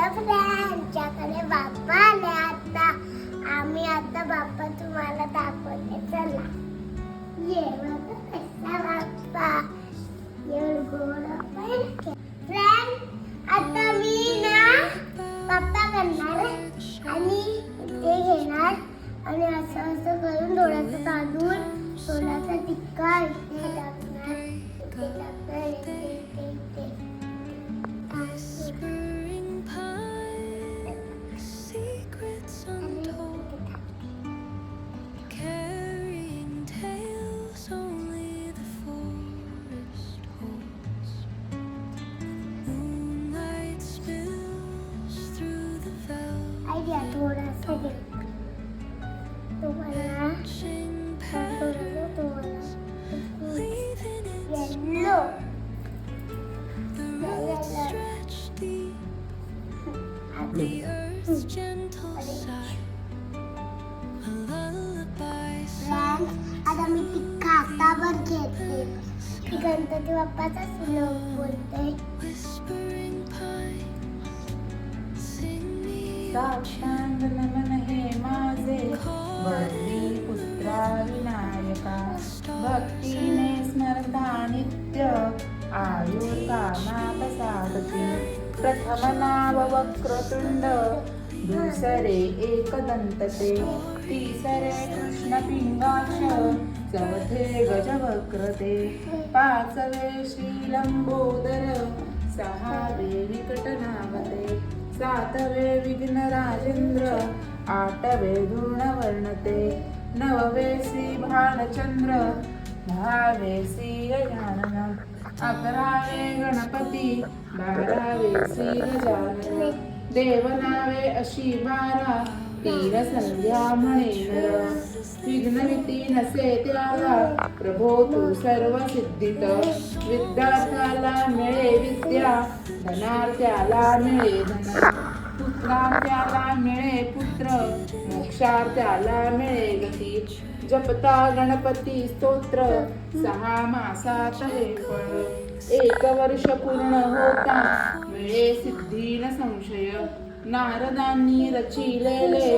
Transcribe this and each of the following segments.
आमच्याकडे बाप्पा आले आता. आम्ही आता बाप्पा तुम्हाला दाखवते. चला ये बघा कसा बाप्पा. फ्रेंड आता मी ना बाप्पा करणार आणि ते घेणार आणि असं असं करून थोडासा तांदूळ थोडासा टिक्का इथे टाकणार. इथे टाकणार इथे आयडिया थोडासा घे. तुम्हाला येल्लो आता मी टिक्का हातावर घेते. ती गणपती बाप्पाचा श्लोक बोलते. साक्षांत नमन हे माझे बळी पुत्रा विनायका. भक्तीने स्मरता नित्य आयुर्कामात साधते. प्रथम नाव वक्रतुंड दुसरे एकदंतते. तिसरे कृष्ण पिंगाक्ष चौथे गजवक्रते. पाचवे श्री लंबोदर सहावे विकटनामते. सातवे विघ्न राजेंद्र आठवे धूर्णवर्णते. नववे श्री भालचंद्र दहावे श्री गजानन. अकरावे गणपती बारावे श्री गजानन. देवनावे अशी 12 तीन संध्या म्हणे नर. विघ्नविती नसे त्याला प्रभो तू सर्व सिद्धित. विद्यार्थ्याला मिळे विद्या धनार्थ्याला मिळे धन. पुत्रार्थ्याला मिळे पुत्र मोक्षार्थ्याला मिळे गती. जपता गणपती स्तोत्र 6 मासात हे फळ. 1 वर्ष पूर्ण होता मिळे सिद्धी न संशय. नारदांनी रचिलेले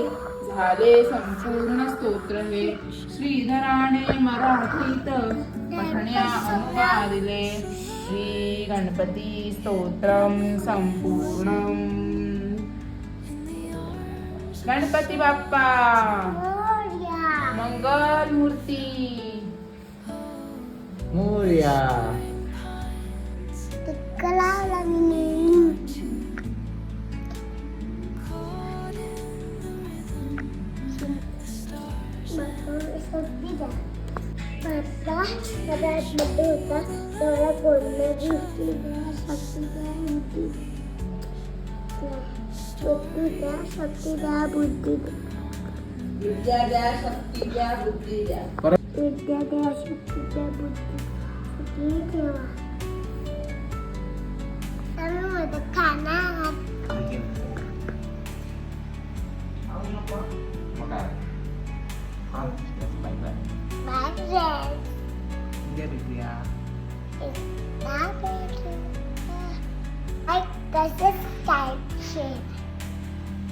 झाले संपूर्ण स्तोत्र हे. श्रीधराने मराठीत पठण्या अनुवादिले. श्री गणपती स्तोत्रम संपूर्णम. गणपती बाप्पा मंगल मूर्ती मोरया. टिक्का लावला मी. बाप्पा माझा आतमध्ये होता तेवढा बोलणारी होती. शक्ती द्या शक्ती द्या बुद्धी विद्या द्या शक्ती द्या बुद्धी द्या. विद्या द्या शक्ती द्या बुद्धी सगळी ठेवा. आम्ही मोदक खाणार. Bye friends. कसं काय